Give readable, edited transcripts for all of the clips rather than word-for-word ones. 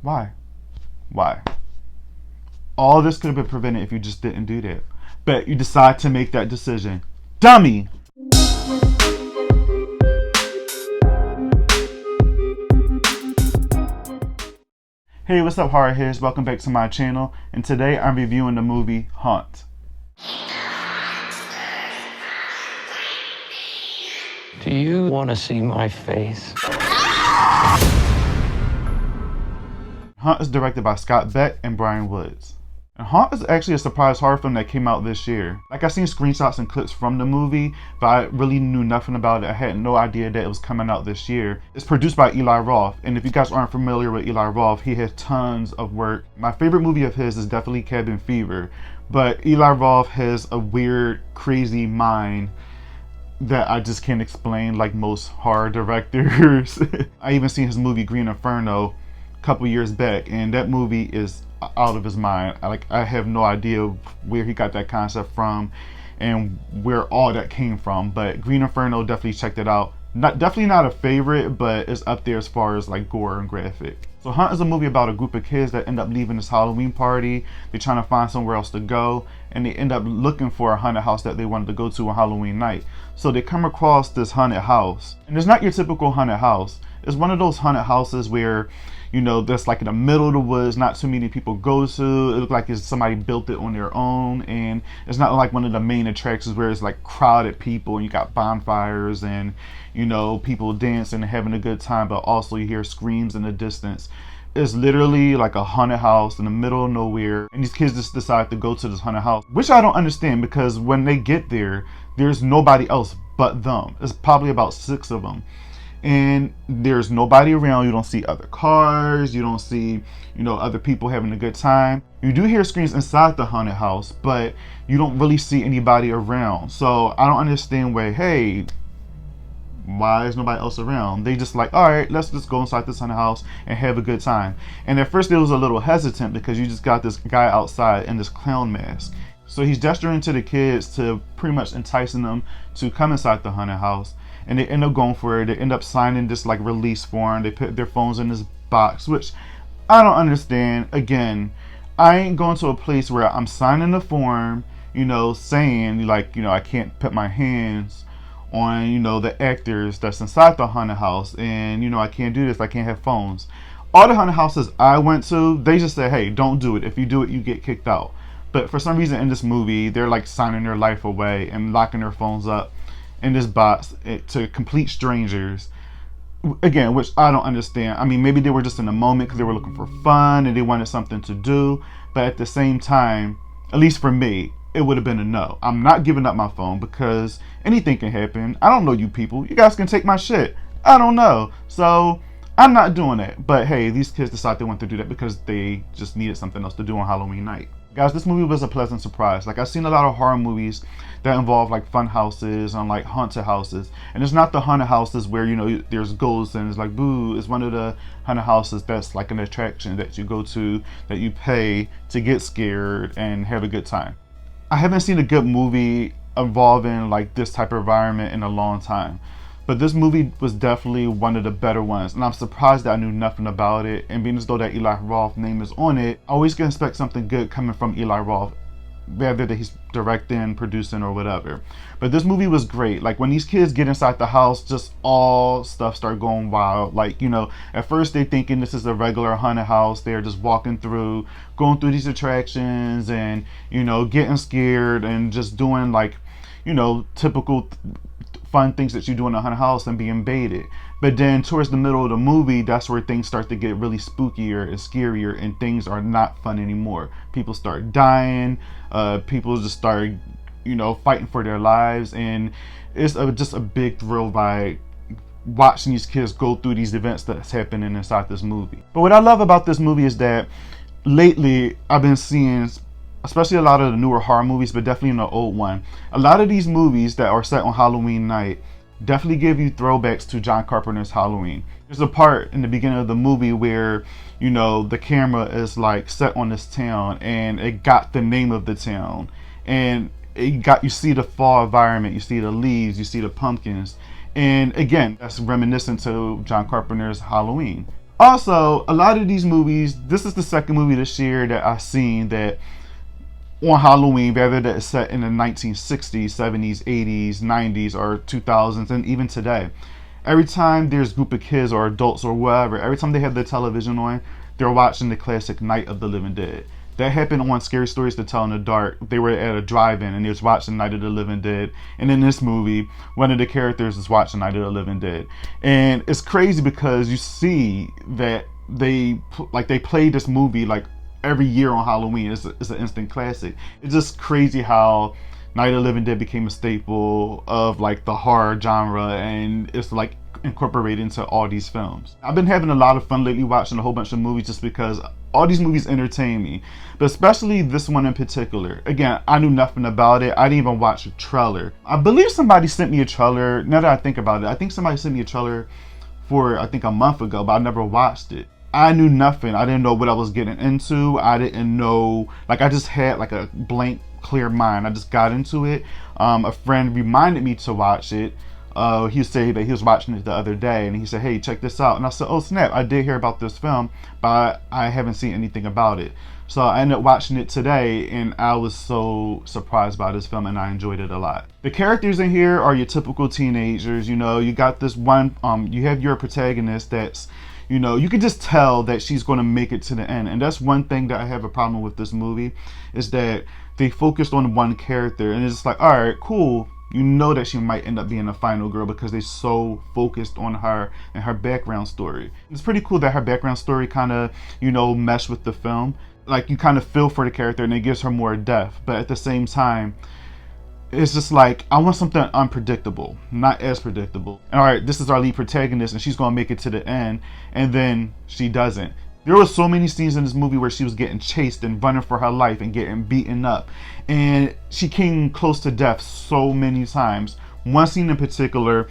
Why? Why? All this could have been prevented if you just didn't do that. But you decide to make that decision. Dummy! Hey, what's up, horror heads? Welcome back to my channel. And today I'm reviewing the movie Haunt. Do you want to see my face? Haunt is directed by Beck and Bryan. And Haunt is actually a surprise horror film that came out this year. Like, I've seen screenshots and clips from the movie, but I really knew nothing about it. I had no idea that it was coming out this year. It's produced by Eli Roth, and if you guys aren't familiar with Eli Roth, he has tons of work. My favorite movie of his is definitely Cabin Fever, but Eli Roth has a weird, crazy mind that I just can't explain like most horror directors. I even seen his movie Green Inferno a couple years back, and that movie is out of his mind. I have no idea where he got that concept from and where all that came from, but Green Inferno, definitely checked it out. Definitely not a favorite, but it's up there as far as like gore and graphic. So Hunt is a movie about a group of kids that end up leaving this Halloween party. They're trying to find somewhere else to go, and they end up looking for a haunted house that they wanted to go to on Halloween night. So they come across this haunted house, and it's not your typical haunted house. It's one of those haunted houses where, you know, that's like in the middle of the woods, not too many people go to. It looks like somebody built it on their own, and it's not like one of the main attractions where it's like crowded people and you got bonfires and, you know, people dancing and having a good time, but also you hear screams in the distance. It's literally like a haunted house in the middle of nowhere, and these kids just decide to go to this haunted house, which I don't understand, because when they get there, there's nobody else but them. It's probably about 6 of them. And there's nobody around. You don't see other cars, you don't see, you know, other people having a good time. You do hear screams inside the haunted house, but you don't really see anybody around. So I don't understand why is nobody else around? They just like, all right, let's just go inside this haunted house and have a good time. And at first it was a little hesitant because you just got this guy outside in this clown mask. So he's gesturing to the kids to pretty much enticing them to come inside the haunted house. And they end up going for it. They end up signing this like release form. They put their phones in this box, which I don't understand. Again, I ain't going to a place where I'm signing the form, you know, saying like, you know, I can't put my hands on, you know, the actors that's inside the haunted house, and, you know, I can't do this. I can't have phones. All the haunted houses I went to, they just say, hey, don't do it. If you do it, you get kicked out. But for some reason in this movie, they're like signing their life away and locking their phones up in this box to complete strangers, again, which I don't understand. I mean, maybe they were just in a moment because they were looking for fun and they wanted something to do, but at the same time, at least for me, it would have been a no. I'm not giving up my phone because anything can happen. I don't know you people. You guys can take my shit. I don't know. So I'm not doing it. But hey, these kids decided they wanted to do that because they just needed something else to do on Halloween night. Guys, this movie was a pleasant surprise. Like, I've seen a lot of horror movies that involve like fun houses and like haunted houses, and it's not the haunted houses where, you know, there's ghosts and it's like boo. It's one of the haunted houses that's like an attraction that you go to, that you pay to get scared and have a good time. I haven't seen a good movie involving like this type of environment in a long time. But this movie was definitely one of the better ones, and I'm surprised that I knew nothing about it. And being as though that Eli Roth name is on it, I always can expect something good coming from Eli Roth, whether that he's directing, producing, or whatever. But this movie was great. Like, when these kids get inside the house, just all stuff start going wild. Like, you know, at first they're thinking this is a regular haunted house. They're just walking through, going through these attractions and, you know, getting scared and just doing like, you know, typical fun things that you do in a haunted house and being baited. But then towards the middle of the movie, that's where things start to get really spookier and scarier, and things are not fun anymore. People start dying. People just start, you know, fighting for their lives, and it's just a big thrill by watching these kids go through these events that's happening inside this movie. But what I love about this movie is that lately I've been seeing, especially a lot of the newer horror movies, but definitely in the old one, a lot of these movies that are set on Halloween night definitely give you throwbacks to John Carpenter's Halloween. There's a part in the beginning of the movie where, you know, the camera is like set on this town, and it got the name of the town, and you see the fall environment, you see the leaves, you see the pumpkins, and again, that's reminiscent to John Carpenter's Halloween. Also, a lot of these movies, this is the second movie this year that I've seen that on Halloween, whether that is set in the 1960s, 70s, 80s, 90s, or 2000s, and even today. Every time there's a group of kids or adults or whatever, every time they have the television on, they're watching the classic Night of the Living Dead. That happened on Scary Stories to Tell in the Dark. They were at a drive-in and they was watching Night of the Living Dead. And in this movie, one of the characters is watching Night of the Living Dead. And it's crazy because you see that they play this movie like every year on Halloween. It's an instant classic. It's just crazy how Night of the Living Dead became a staple of like the horror genre, and it's like incorporated into all these films. I've been having a lot of fun lately watching a whole bunch of movies just because all these movies entertain me, but especially this one in particular. Again, I knew nothing about it. I didn't even watch a trailer. I believe somebody sent me a trailer. Now that I think about it, I think somebody sent me a trailer for I think a month ago, but I never watched it. I knew nothing. I didn't know what I was getting into. I didn't know, like I just had like a blank, clear mind. I just got into it. A friend reminded me to watch it. He said that he was watching it the other day, and he said, "Hey, check this out." And I said, "Oh snap! I did hear about this film, but I haven't seen anything about it." So I ended up watching it today, and I was so surprised by this film, and I enjoyed it a lot. The characters in here are your typical teenagers. You know, you got this one. You have your protagonist that's, you know, you can just tell that she's going to make it to the end. And that's one thing that I have a problem with this movie, is that they focused on one character, and it's just like, all right, cool. You know that she might end up being the final girl because they're so focused on her and her background story. It's pretty cool that her background story kind of, you know, mesh with the film. Like, you kind of feel for the character and it gives her more depth. But at the same time, it's just like, I want something unpredictable, not as predictable. And all right, this is our lead protagonist and she's going to make it to the end, and then she doesn't. There were so many scenes in this movie where she was getting chased and running for her life and getting beaten up, and she came close to death so many times. One scene in particular,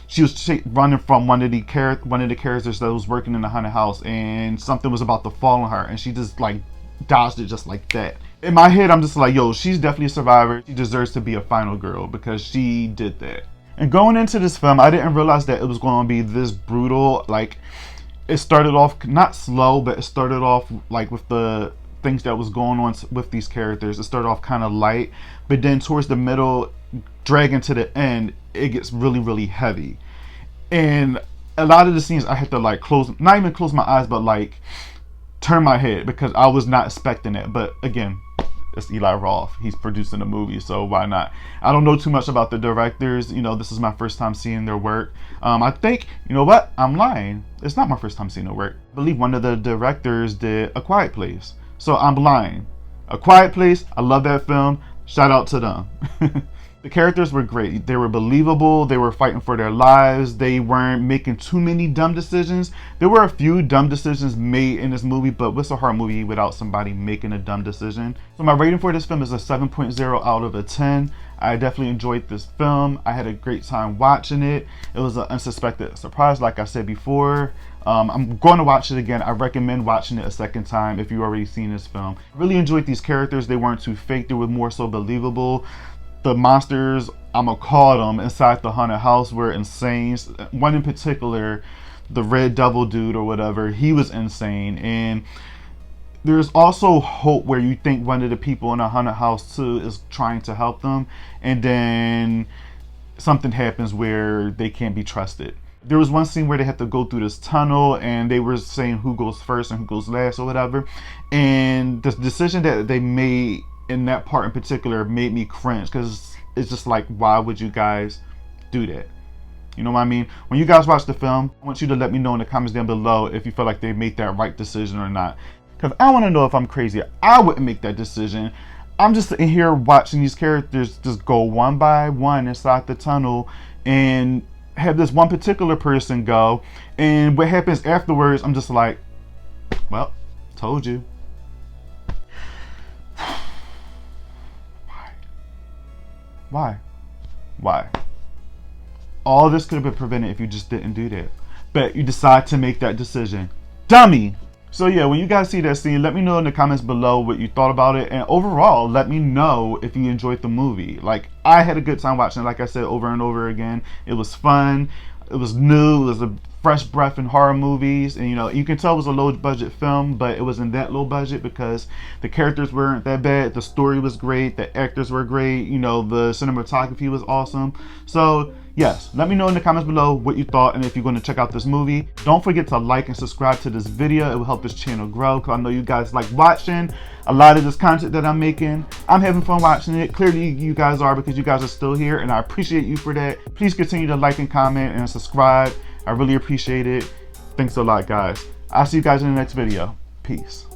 she was running from one of the characters that was working in the haunted house, and something was about to fall on her, and she just like dodged it just like that. In my head, I'm just like, yo, she's definitely a survivor. She deserves to be a final girl because she did that. And going into this film, I didn't realize that it was going to be this brutal. Like, it started off not slow, but it started off like with the things that was going on with these characters. It started off kind of light, but then towards the middle, dragging to the end, it gets really, really heavy. And a lot of the scenes I had to like not even close my eyes, but like turn my head because I was not expecting it. But again, it's Eli Roth. He's producing the movie, so why not? I don't know too much about the directors. You know, this is my first time seeing their work. I think, you know what? I'm lying. It's not my first time seeing their work. I believe one of the directors did A Quiet Place. So I'm lying. A Quiet Place, I love that film. Shout out to them. The characters were great. They were believable. They were fighting for their lives. They weren't making too many dumb decisions. There were a few dumb decisions made in this movie, but what's a horror movie without somebody making a dumb decision? So my rating for this film is a 7.0 out of a 10. I definitely enjoyed this film. I had a great time watching it. It was an unsuspected surprise, like I said before. I'm going to watch it again. I recommend watching it a second time if you've already seen this film. I really enjoyed these characters. They weren't too fake. They were more so believable. The monsters, I'ma call them, inside the haunted house were insane. One in particular, the Red Devil dude or whatever, he was insane. And there's also hope where you think one of the people in the haunted house too is trying to help them, and then something happens where they can't be trusted. There was one scene where they had to go through this tunnel and they were saying who goes first and who goes last or whatever. And the decision that they made in that part in particular made me cringe, because it's just like, why would you guys do that? You know what I mean? When you guys watch the film, I want you to let me know in the comments down below if you feel like they made that right decision or not. Because I want to know if I'm crazy. I wouldn't make that decision. I'm just in here watching these characters just go one by one inside the tunnel and have this one particular person go. And what happens afterwards, I'm just like, well, told you. Why? All this could have been prevented if you just didn't do that. But you decide to make that decision. Dummy! So yeah, when you guys see that scene, let me know in the comments below what you thought about it. And overall, let me know if you enjoyed the movie. Like, I had a good time watching it, like I said, over and over again. It was fun. It was new. It was a fresh breath in horror movies. And you can tell it was a low budget film, but it wasn't that low budget because the characters weren't that bad, the story was great, the actors were great, the cinematography was awesome. So yes, let me know in the comments below what you thought and if you're going to check out this movie. Don't forget to like and subscribe to this video. It will help this channel grow because I know you guys like watching a lot of this content that I'm making. I'm having fun watching it. Clearly you guys are, because you guys are still here, and I appreciate you for that. Please continue to like and comment and subscribe. I really appreciate it. Thanks a lot, guys. I'll see you guys in the next video. Peace.